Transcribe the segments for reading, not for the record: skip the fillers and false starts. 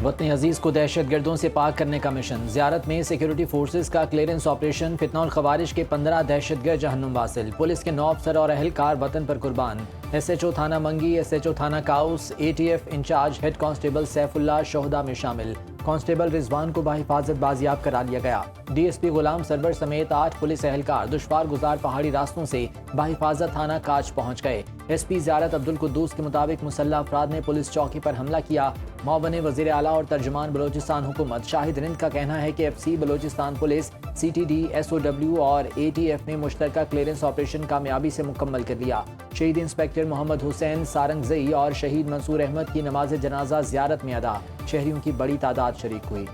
वतन अजीज़ को दहशत गर्दों से पाक करने का मिशन। ज़ियारत में सिक्योरिटी फोर्सेज का क्लियरेंस ऑपरेशन। फितनौल खवारिज के 15 दहशतगर्द जहन्नुम वासिल। पुलिस के 9 अफसर और अहलकार वतन पर कुर्बान। SHO थाना मंगी, SHO थाना Kaus, ATF incharge head constable Saifullah शोहदा में शामिल। कांस्टेबल रिजवान को बाहिफाजत बाजियाब करा लिया गया। DSP गुलाम सरवर समेत 8 पुलिस एहलकार दुश्वार गुजार पहाड़ी रास्तों से बाहिफाजत थाना काच पहुंच गए। SP ज़ियारत अब्दुल कुद्दूस के मुताबिक मुसल्लह अफराद ने पुलिस चौकी पर हमला किया। मौबन वज़ीर आला और तर्जुमान बलोचिस्तान हुकूमत शाहिद रिंद का कहना है कि FC Balochistan police, CTD, SOW और ATF ने मुश्तरका क्लियरेंस ऑपरेशन कामयाबी से मुकम्मल कर लिया। शहीद इंस्पेक्टर मोहम्मद हुसैन सारंगज़ई और शहीद मंसूर अहमद की नमाज जनाजा ज़ियारत में अदा। शहरियों की बड़ी तादाद शरीक हुई।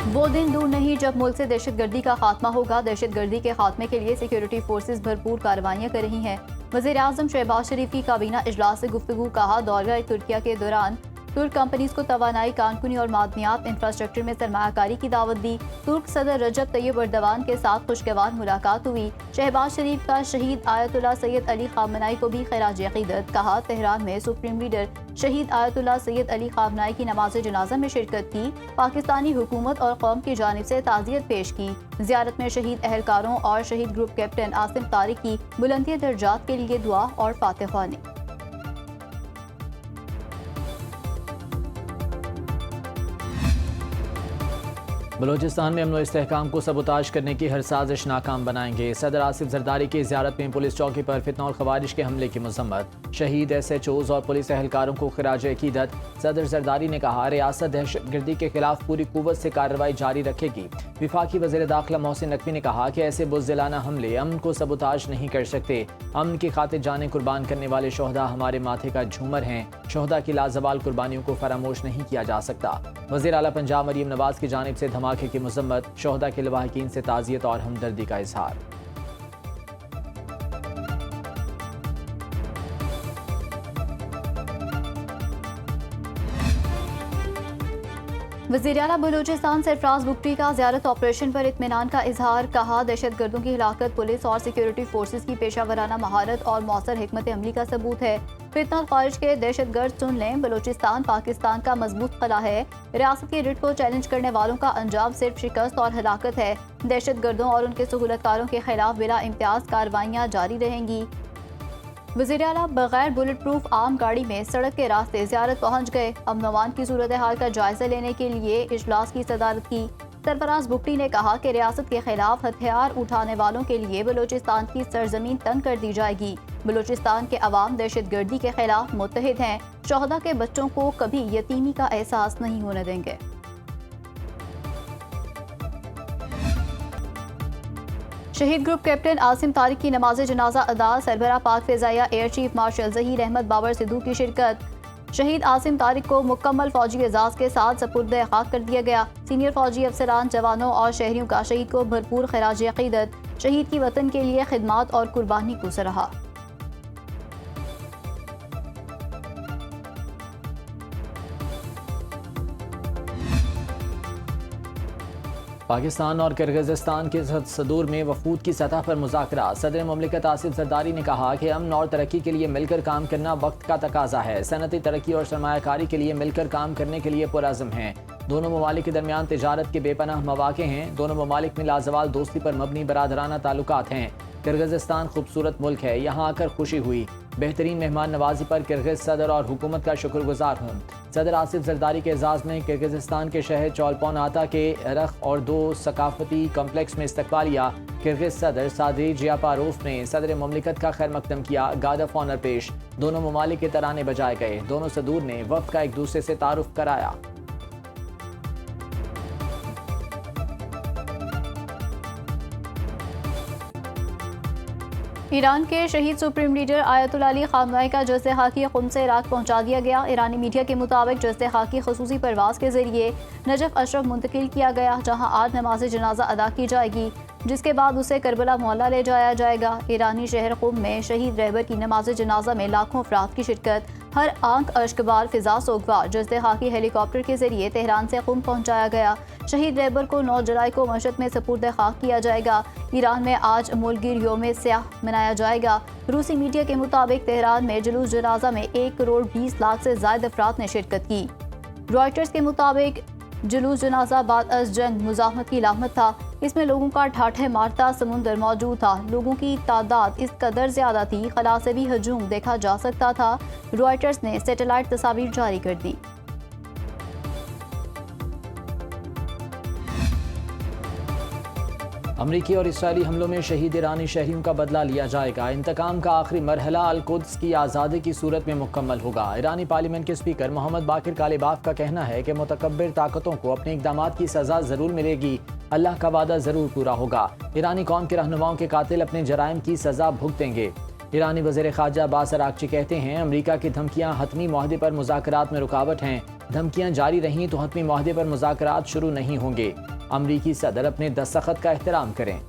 वो दिन दूर नहीं जब मुल्क से दहशतगर्दी का खात्मा होगा। दहशतगर्दी के खात्मे के लिए सिक्योरिटी फोर्सेज भरपूर कार्रवाइयां कर रही हैं। वज़ीर आज़म शहबाज शरीफ की काबीना इजलास से गुफ्तगू। कहा, दौरा तुर्किया के दौरान तुर्क कंपनीज को तवानाई, कानकुनी और मादनियात इंफ्रास्ट्रक्चर में सरमायाकारी की दावत दी। तुर्क सदर रजब तैयब एर्दोगान के साथ खुशगवार मुलाकात हुई। शहबाज शरीफ का शहीद आयतुल्लाह सैयद अली खामनाई को भी खिराज अकीदत। कहा, तेहरान में सुप्रीम लीडर शहीद आयतुल्लाह सैयद अली खामनाई की नमाज जनाजा में शिरकत की। पाकिस्तानी हुकूमत और कौम की जानिब से ताज़ियत पेश की। ज़ियारत में शहीद एहलकारों और शहीद ग्रुप कैप्टन आसिम तारिक की बुलंदी दर्जात के लिए दुआ और फातिहानी। बलोचिस्तान में अमन व इस्तेहकाम को सबूताज करने की हर साजिश नाकाम बनाएंगे। सदर आसिफ जरदारी की ज़ियारत में पुलिस चौकी पर फितनौल खवारिज के हमले की मजम्मत। शहीद SHOs और पुलिस एहलकारों को खिराज अकीदत। सदर जरदारी ने कहा, रियासत दहशतगर्दी के खिलाफ पूरी कुव्वत से कार्रवाई जारी रखेगी। विफाकी वज़ीर दाखिला मोहसिन नकवी ने कहा कि ऐसे बुज़दिलाना हमले अमन को सबूताज नहीं कर सकते। अमन की खातिर जानें कुर्बान करने वाले शोहदा हमारे माथे का झूमर हैं। शोहदा की लाजवाल कुर्बानियों को फरामोश नहीं किया जा सकता। वज़ीर आला पंजाब मरीम नवाज की जानिब से धमाके की मजम्मत। शोहदा के लवाहिकीन से ताज़ियत और हमदर्दी का इजहार। वज़ीर आला बलूचिस्तान सरफराज बुगटी का ज़ियारत ऑपरेशन पर इत्मीनान का इजहार। कहा, दहशतगर्दों की हिलाकत पुलिस और सिक्योरिटी फोर्सेज की पेशा वराना महारत और मौसर हिकमत अमली का सबूत है। फितनौल खारिज के दहशतगर्द सुन लें, बलूचिस्तान पाकिस्तान का मजबूत किला है। रियासत की रिट को चैलेंज करने वालों का अंजाम सिर्फ शिकस्त और हलाकत है। दहशतगर्दों और उनके सहूलतकारों के खिलाफ बिला इम्तियाज कार्रवाइयाँ जारी रहेंगी। वज़ीर आला बगैर बुलेट प्रूफ आम गाड़ी में सड़क के रास्ते ज़ियारत पहुँच गए। अमन अमान की सूरत हाल का जायजा लेने के लिए इजलास की सदारत की। सरफराज बुगटी ने कहा कि रियासत के खिलाफ हथियार उठाने वालों के लिए बलूचिस्तान की सरजमीन तंग कर दी जाएगी। बलूचिस्तान के अवाम दहशतगर्दी के खिलाफ मुत्तहिद हैं। शोहदा के बच्चों को कभी यतीमी का एहसास नहीं होने देंगे। शहीद ग्रुप कैप्टन आसिम तारिक की नमाज जनाजा अदा। सरबरा पाक फ़िज़ाइया air chief marshal Zaheer Ahmed Babar Sidhu की शिरकत। शहीद आसिम तारिक को मुकम्मल फौजी एजाज़ के साथ सपुर्द खाक कर दिया गया। सीनियर फौजी अफसरान, जवानों और शहरियों का शहीद को भरपूर खिराज अकीदत। शहीद की वतन के लिए खिदमात और कुर्बानी को सराहा। पाकिस्तान और किर्गिज़स्तान के सदूर में वफूद की सतह पर मुज़ाकरा। सदर मुमलिकत आसिफ जरदारी ने कहा कि अमन और तरक्की के लिए मिलकर काम करना वक्त का तकाजा है। सनती तरक्की और सरमायाकारी के लिए मिलकर काम करने के लिए पुरअज़्म हैं। दोनों ममालिक के दरमियान तिजारत के बेपनाह मौक़े हैं। दोनों ममालिक में लाजवाल दोस्ती पर मबनी बरादराना ताल्लुकात हैं। किर्गिज़स्तान खूबसूरत मुल्क है, यहाँ आकर खुशी हुई। बेहतरीन मेहमान नवाजी पर किर्गिज़ सदर और हुकूमत का शुक्रगुजार हूँ। सदर आसिफ जरदारी के एजाज़ में किर्गिज़स्तान के शहर चोलपोन आता के रख और 2 सकाफती कम्प्लेक्स में इस्तकबालिया। किर्गिज़ सदर सादरी जियापारोफ ने सदर मुमलिकत का खैर मकदम किया। गार्ड ऑफ ऑनर पेश। दोनों ममालिक के तराने बजाए गए। दोनों सदूर ने वफ़द का एक दूसरे से तारुफ कराया। ईरान के शहीद सुप्रीम लीडर आयतुल्लाह अली खामनाई का जस्से खाकी क़ुम से इराक पहुंचा दिया गया। ईरानी मीडिया के मुताबिक जस्से खाकी खसूसी परवाज़ के जरिए नजफ अशरफ मुंतकिल किया गया, जहां आज नमाज जनाजा अदा की जाएगी, जिसके बाद उसे करबला मोहल्ला ले जाया जाएगा। ईरानी शहर क़ुम में शहीद रहबर की नमाज जनाजा में लाखों अफराद की शिरकत। हर आंख अश्कबार फिजा सोगवार जज्दे खाकी हेलीकॉप्टर के जरिए तेहरान से क़ुम पहुंचाया गया। शहीद रहबर को 9 जुलाई को मशहद में सपुर्द खाक किया जाएगा। ईरान में आज मुल्कगिर यौम स्याह मनाया जाएगा। रूसी मीडिया के मुताबिक तेहरान में जुलूस जनाजा में 1 करोड़ 20 लाख से ज्यादा अफराद ने शिरकत की। रॉयटर्स के मुताबिक जुलूस जनाजा बाद अज जंग मुजाहमत की लामत था। इसमें लोगों का ठाठे मारता समुंदर मौजूद था। लोगों की तादाद इस कदर ज्यादा थी, खला से भी हजूम देखा जा सकता था। रॉयटर्स ने सैटेलाइट तस्वीर जारी कर दी। अमरीकी और इसराइली हमलों में शहीद ईरानी शहरियों का बदला लिया जाएगा। इंतकाम का आखिरी मरहला अल-कुद्स की आज़ादी की सूरत में मुकम्मल होगा। ईरानी पार्लियामेंट के स्पीकर मोहम्मद बाकिर कालिबाफ का कहना है कि मुतकब्बिर ताकतों को अपने इक़दामात की सज़ा ज़रूर मिलेगी, अल्लाह का वादा ज़रूर पूरा होगा। ईरानी कौम के रहनुमाओं के कातिल अपने जराइम की सज़ा भुगतेंगे। ईरानी वज़ीर ख़ारजा अब्बास अराग़ची कहते हैं, अमरीका की धमकियाँ हतमी मुआहदे पर मुज़ाकरात में रुकावट हैं। धमकियाँ जारी रहीं तो हतमी मुआहदे पर मुज़ाकरात शुरू नहीं होंगे। अमरीकी सदर अपने दस्तखत का एहतराम करें।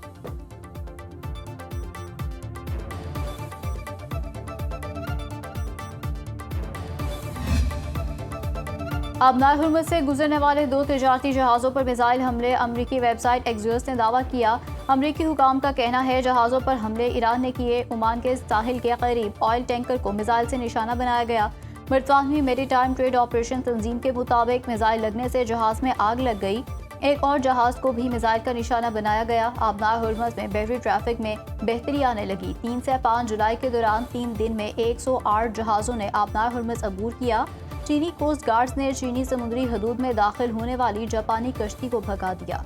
आबनार हुर्मुज़ से गुजरने वाले 2 तिजारती जहाज़ों पर मिसाइल हमले। अमरीकी वेबसाइट एक्सियोस ने दावा किया। अमरीकी हुकाम का कहना है जहाज़ों पर हमले ईरान ने किए। ओमान के साहिल के करीब ऑयल टैंकर को मिसाइल से निशाना बनाया गया। बरतानवी मेरीटाइम ट्रेड ऑपरेशन तंजीम के मुताबिक मिसाइल लगने से जहाज़ में आग लग गई। एक और जहाज़ को भी मिसाइल का निशाना बनाया गया। आबनार हुर्मुज़ में बहरी ट्रैफिक में बेहतरी आने लगी। 3 से 5 जुलाई के दौरान 3 दिन में 108 जहाज़ों ने आबनार हुर्मुज़ अबूर किया। चीनी कोस्ट गार्ड्स ने चीनी समुद्री हदूद में दाखिल होने वाली जापानी कश्ती को भगा दिया।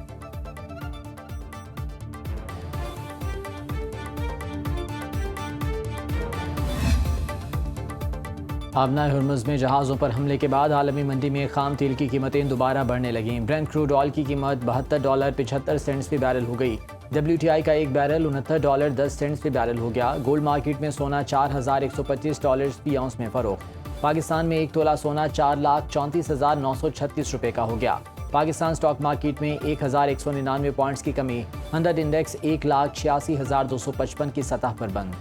आबनार हुर्मुज़ में जहाज़ों पर हमले के बाद आलमी मंडी में खाम तेल की कीमतें दोबारा बढ़ने लगीं। ब्रेंट क्रूड ऑयल की कीमत $72.75 फी बैरल हो गई। WTI का एक बैरल $69.10 फी बैरल हो गया। गोल्ड मार्केट में सोना $4,125 फी आउंस में फरोख्त। पाकिस्तान में 1 तोला सोना 4,34,936 रुपए का हो गया। पाकिस्तान स्टॉक मार्केट में 1,199 पॉइंट्स की कमी। 100 इंडेक्स 1,86,255 की सतह पर बंद।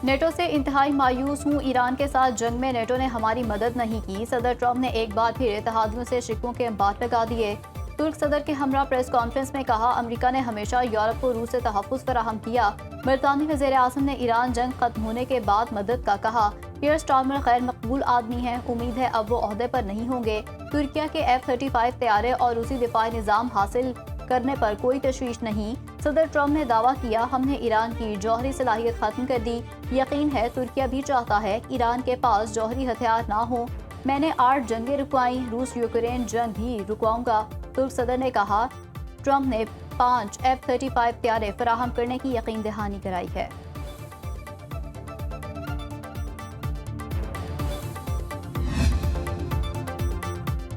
नेटो से इंतहाई मायूस हूँ। ईरान के साथ जंग में नेटो ने हमारी मदद नहीं की। सदर ट्रंप ने एक बार फिर इत्तेहादियों से शिकों के बात लगा दिए। तुर्क सदर के हमरा प्रेस कॉन्फ्रेंस में कहा, अमेरिका ने हमेशा यूरोप को रूस से तहफ़्फ़ुज़ फराहम किया। बरतानवी वज़ीर आज़म ने ईरान जंग खत्म होने के बाद मदद का कहा। केयर स्टार्मर खैर मकबूल आदमी हैं, उम्मीद है अब वो ओहदे पर नहीं होंगे। तुर्किया के F-35 तैयारे और रूसी दिफाई निज़ाम हासिल करने पर कोई तशवीश नहीं। सदर ट्रंप ने दावा किया, हमने ईरान की जौहरी सलाहियत खत्म कर दी। यकीन है तुर्किया भी चाहता है ईरान के पास जौहरी हथियार ना हो। मैंने 8 जंगें रुकवाई, रूस यूक्रेन जंग भी रुकवाऊंगा। तुर्क सदर ने कहा। ट्रंप ने 5 F-35 तैयारे फराहम करने की यकीन दहानी कराई है।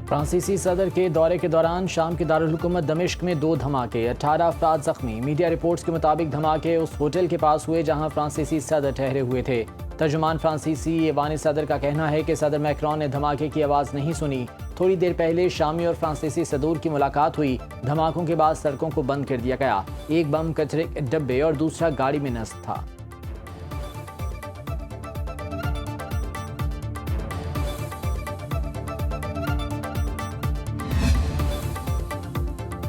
फ्रांसीसी सदर के दौरे के दौरान शाम के दारुल हुकूमत दमिश्क में 2 धमाके, 18 अफराद जख्मी। मीडिया रिपोर्ट्स के मुताबिक धमाके उस होटल के पास हुए जहां फ्रांसीसी सदर ठहरे हुए थे। तर्जुमान फ्रांसीसी ऐवान सदर का कहना है कि सदर मैक्रोन ने धमाके की आवाज़ नहीं सुनी। थोड़ी देर पहले शामी और फ्रांसीसी सदूर की मुलाकात हुई। धमाकों के बाद सड़कों को बंद कर दिया गया। एक बम कचरे के डब्बे और दूसरा गाड़ी में नस्ब था।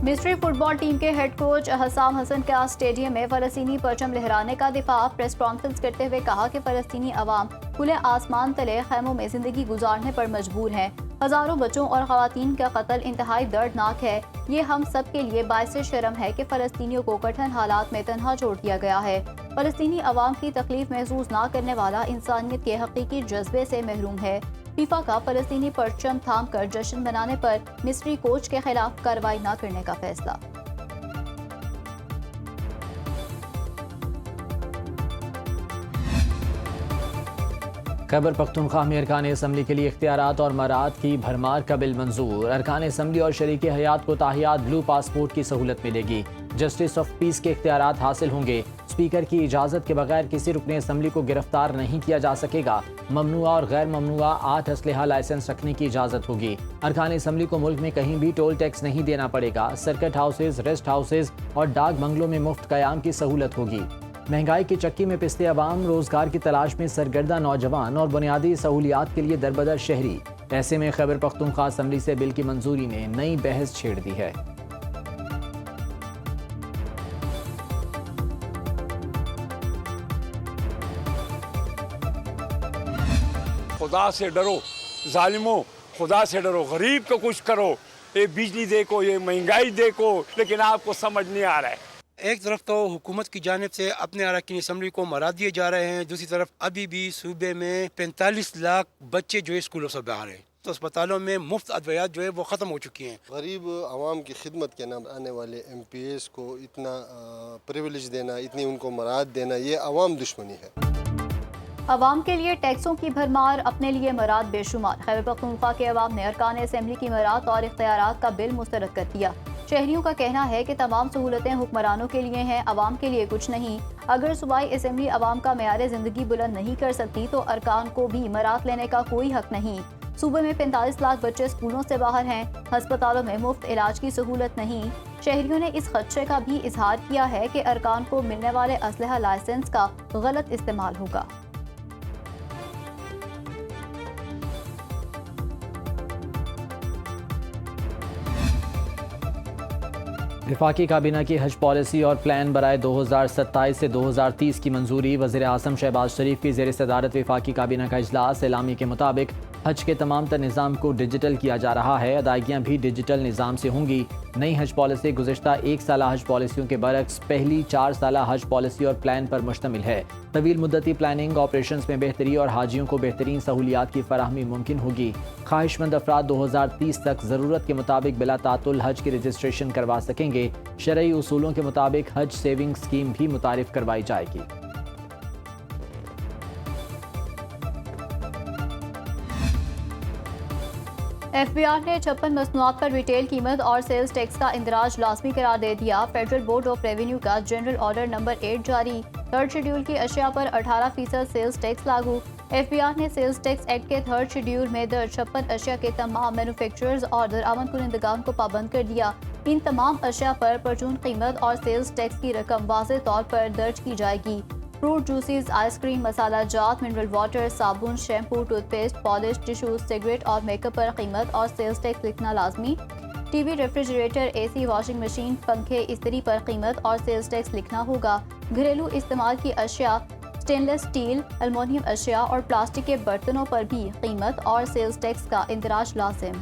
मिस्री फुटबॉल टीम के हेड कोच हसाम हसन का स्टेडियम में फ़लस्तीनी परचम लहराने का दिफा। प्रेस कॉन्फ्रेंस करते हुए कहा कि फ़लस्तीनी अवाम खुले आसमान तले खैमों में जिंदगी गुजारने पर मजबूर है। हजारों बच्चों और खवातीन का कत्ल इंतहाई दर्दनाक है। ये हम सब के लिए बाइस शर्म है कि फ़लस्तीनियों को कठिन हालात में तन्हा छोड़ दिया गया है। फ़लस्तीनी अवाम की तकलीफ महसूस न करने वाला इंसानियत के हकीकी जज्बे से महरूम है। फीफा का फ़लस्तीनी परचम थाम कर जश्न मनाने पर मिस्री कोच के खिलाफ कार्रवाई न करने का फैसला। खैबर पख्तूनख्वा में अरकान असम्बली के लिए इख्तियारात और मराहत की भरमार का बिल मंजूर। अरकान असम्बली और शरीक हयात को ताहियात ब्लू पासपोर्ट की सहूलत मिलेगी। जस्टिस ऑफ पीस के इख्तियारात हासिल होंगे। स्पीकर की इजाज़त के बगैर किसी रुकने असम्बली को गिरफ्तार नहीं किया जा सकेगा। ममनुआ और गैर ममनुआ 8 असलहा लाइसेंस रखने की इजाज़त होगी। अरकान असम्बली को मुल्क में कहीं भी टोल टैक्स नहीं देना पड़ेगा। सर्किट हाउसेज, रेस्ट हाउसेज और डाक बंगलों में मुफ्त क़याम की सहूलत होगी। महंगाई की चक्की में पिसते अवाम, रोजगार की तलाश में सरगर्दा नौजवान और बुनियादी सहूलियात के लिए दरबदर शहरी। ऐसे में खैबर पख्तूनख्वा असम्बली से बिल की मंजूरी ने नई बहस छेड़ दी है। खुदा से डरो जालिमों, खुदा से डरो, गरीब को कुछ करो। ये बिजली देखो, ये महंगाई देखो, लेकिन आपको समझ नहीं आ रहा है। एक तरफ तो हुकूमत की जानिब से अपने अरकान असम्बली को मरा दिए जा रहे हैं, दूसरी तरफ अभी भी सूबे में 45 लाख बच्चे जो है स्कूलों से बाहर हैं, तो अस्पतालों में मुफ्त अद्वियात जो है वो ख़त्म हो चुकी हैं। गरीब आवाम की खिदमत के नाम आने वाले MPs को इतना प्रिविलेज देना, इतनी उनको मराद देना, ये आवाम दुश्मनी है। अवाम के लिए टैक्सों की भरमार, अपने लिए मराद बेशुमार। खैबर पख्तूनख्वा के अवाम ने अरकान असम्बली की मराद और इख्तियारात का बिल मुस्तरद कर दिया। शहरियों का कहना है कि तमाम सहूलतें हुक्मरानों के लिए हैं, अवाम के लिए कुछ नहीं। अगर सूबाई असम्बली अवाम का मेयार ज़िंदगी बुलंद नहीं कर सकती तो अरकान को भी मराद लेने का कोई हक नहीं। सूबे में 45 लाख बच्चे स्कूलों से बाहर हैं, अस्पतालों में मुफ्त इलाज की सहूलत नहीं। शहरियों ने इस खदशे का भी इजहार किया है कि अरकान को मिलने वाले असलहा लाइसेंस का गलत इस्तेमाल होगा। वफाकी काबीना की हज पॉलिसी और प्लान बराए 2027 से 2030 की मंजूरी। वज़ीर आज़म शहबाज शरीफ की ज़ेर सदारत वफाकी काबीना का इजलास। एलामी के मुताबिक हज के तमाम तर निज़ाम को डिजिटल किया जा रहा है, अदायगियाँ भी डिजिटल निज़ाम से होंगी। नई हज पॉलिसी गुज़िश्ता 1 साला हज पॉलिसियों के बरक्स पहली 4 साला हज पॉलिसी और प्लान पर मुश्तमिल है। तवील मुद्दती प्लानिंग ऑपरेशंस में बेहतरी और हाजियों को बेहतरीन सहूलियात की फराहमी मुमकिन होगी। ख्वाहिशमंद अफराद 2030 तक ज़रूरत के मुताबिक बिला तातुल हज की रजिस्ट्रेशन करवा सकेंगे। शरई उसूलों के मुताबिक हज सेविंग स्कीम भी मुतारिफ करवाई जाएगी। FBI ने 56 मसनूआत पर रिटेल कीमत और सेल्स टैक्स का इंदराज लाजमी करार दे दिया। फेडरल बोर्ड ऑफ रेवेन्यू का जनरल ऑर्डर नंबर 8 जारी। थर्ड शेड्यूल की अशिया पर 18% सेल्स टैक्स लागू। FBI ने सेल्स टैक्स एक्ट के थर्ड शेड्यूल में दर्ज 56 अशिया के तमाम मैन्युफैक्चरर्स और दरामद कुनिंदगान को पाबंद कर दिया। इन तमाम अशिया पर परचून कीमत और सेल्स टैक्स की रकम वाज़ेह तौर पर दर्ज की जाएगी। फ्रूट जूसेस, आइसक्रीम, मसाला जात, मिनरल वाटर, साबुन, shampoo, toothpaste, polish, tissues, cigarette और मेकअप पर कीमत और सेल्स टैक्स लिखना लाजमी। TV, refrigerator, AC, washing machine, पंखे, इस्त्री पर कीमत और सेल्स टैक्स लिखना होगा। घरेलू इस्तेमाल की अशिया, स्टेनलेस स्टील, एल्युमिनियम अशिया और प्लास्टिक के बर्तनों पर भी कीमत और सेल्स टैक्स का इंदराज लाजिम।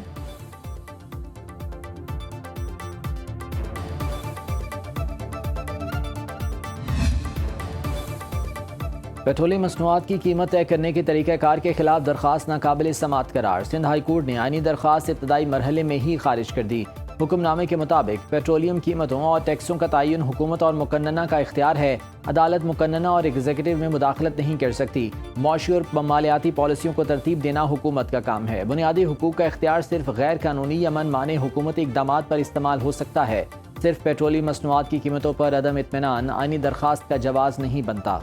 पेट्रोलियम मसनूआत की कीमत तय करने के तरीक़ाकार के खिलाफ दरख्वास्त नाकाबिल समात करार। सिंध हाई कोर्ट ने आईनी दरख्वास्त इब्तदाई मरहले में ही खारिज कर दी। हुक्मनामे के मुताबिक पेट्रोलियम कीमतों और टैक्सों का तयन हुकूमत और मुकन्नना का इख्तियार है। अदालत मुकन्नना और एग्जीक्यूटिव में मुदाखलत नहीं कर सकती। मौशी और मालियाती पॉलिसियों को तरतीब देना हुकूमत का काम है। बुनियादी हुकूक का इख्तियार सिर्फ गैर कानूनी या मनमाने हुकूमती इक़दामात पर इस्तेमाल हो सकता है। सिर्फ पेट्रोलियम मसनूआत की कीमतों पर अदम इत्मीनान आईनी दरख्वास्त का जवाज़ नहीं बनता।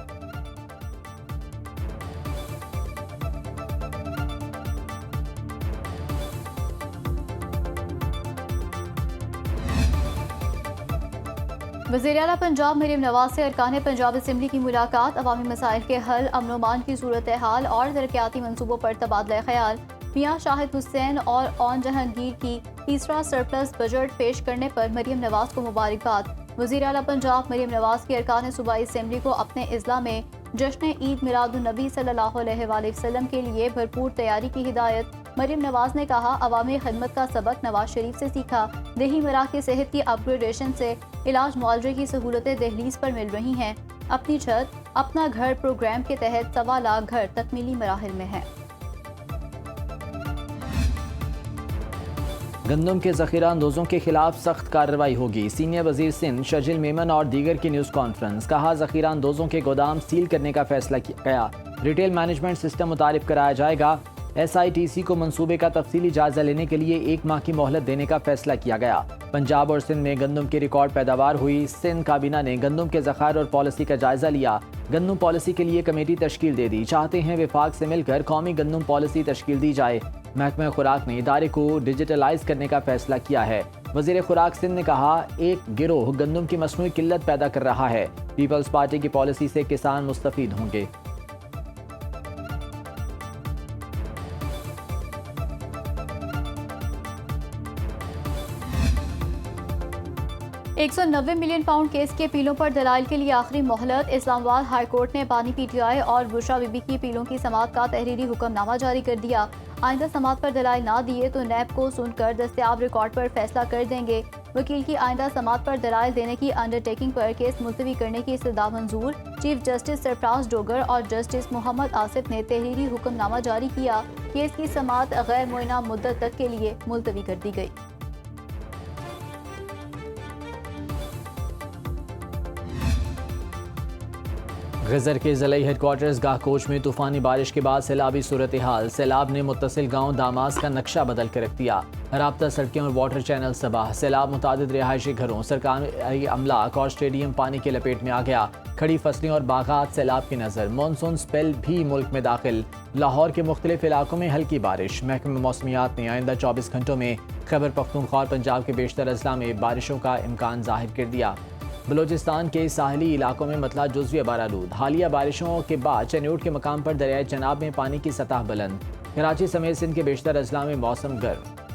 वज़ीर आला पंजाब मरीम नवाज से अरकान पंजाब असम्बली की मुलाकात। अवामी मसाइल के हल, अमन की सूरत हाल और तरक्याती मनसूबों पर तबादला ख्याल। मियां शाहिद हुसैन और ओन जहांगीर की तीसरा सरप्लस बजट पेश करने पर मरीम नवाज को मुबारकबाद। वज़ीर आला पंजाब मरीम नवाज की अरकान सूबाई असम्बली को अपने इज़्ला में जश्न ईद मिलादुन्नबी सल्लल्लाहु अलैहि वसल्लम के लिए भरपूर तैयारी की हिदायत। मरीम नवाज ने कहा, अवामी खिदमत का सबक नवाज शरीफ से सीखा। देही मराकज़ सेहत की अपग्रेडेशन से इलाज मुआवजे की सहूलतें दहलीज पर मिल रही हैं। अपनी छत अपना घर प्रोग्राम के तहत 1.25 लाख घर तकमीली मराहिल में है। गंदम के ज़ख़ीरा अंदोज़ों के खिलाफ सख्त कार्रवाई होगी। सीनियर वज़ीर सिंध शजील मेमन और दीगर की न्यूज़ कॉन्फ्रेंस। कहा, ज़ख़ीरा अंदोज़ों के गोदाम सील करने का फैसला किया गया। रिटेल मैनेजमेंट सिस्टम मुतारिफ कराया जाएगा। SITC को मंसूबे का तफसीली जायजा लेने के लिए 1 माह की मोहलत देने का फैसला किया गया। पंजाब और सिंध में गंदम की रिकॉर्ड पैदावार हुई। सिंध काबीना ने गंदम के ज़खायर और पॉलिसी का जायजा लिया। गंदम पॉलिसी के लिए कमेटी तश्कील दे दी। चाहते हैं विफाक से मिलकर कौमी गंदम पॉलिसी तश्कील दी जाए। महकमा खुराक ने इदारे को डिजिटलाइज करने का फैसला किया है। वज़ीर खुराक सिंध ने कहा, एक गिरोह गंदम की मसनूई किल्लत पैदा कर रहा है। पीपल्स पार्टी की पॉलिसी से किसान मुस्तफीद होंगे। £190 मिलियन केस के अपीलों पर दलाइल के लिए आखिरी मोहलत। इस्लामाबाद हाई कोर्ट ने बानी PTI और बुशरा बीबी की अपीलों की समाअत का तहरीरी हुक्मनामा जारी कर दिया। आइंदा समाअत पर दलाइल ना दिए तो नैब को सुनकर दस्तयाब रिकॉर्ड पर फैसला कर देंगे। वकील की आइंदा समाअत पर दलाइल देने की अंडरटेकिंग पर केस मुलतवी करने की इस्तदा मंजूर। चीफ जस्टिस सरफराज डोगर और जस्टिस मोहम्मद आसिफ ने तहरीरी हुक्मनामा जारी किया। केस की समाअत गैर मुअय्यना मुद्दत तक के लिए मुलतवी कर दी गई। गजर के ज़िला हेडक्वार्टर्स गाहकोच में तूफ़ानी बारिश के बाद सैलाबी सूरत हाल। सैलाब ने मुत्तसिल गाँव दामास का नक्शा बदल कर रख दिया। राब्ता सड़कें और वाटर चैनल तबाह। सैलाब मुतादिद रिहायशी घरों, सरकारी अमलाक और स्टेडियम पानी की लपेट में आ गया। खड़ी फसलें और बागात सैलाब की नज़र। मानसून स्पेल भी मुल्क में दाखिल। लाहौर के मुख्तलिफ इलाकों में हल्की बारिश। महकमा मौसमियात ने आइंदा 24 घंटों में खैबर पख्तूनख्वा और पंजाब के बेशतर अजला में बारिशों का इम्कान जाहिर कर दिया। बलूचिस्तान के साहली इलाकों में मतला जुज़वी बारालूद। हालिया बारिशों के बाद चन्यूट के मकाम पर दरियाए चनाब में पानी की सतह बुलंद। कराची समेत सिंध के बेशतर अजला में मौसम गर्म।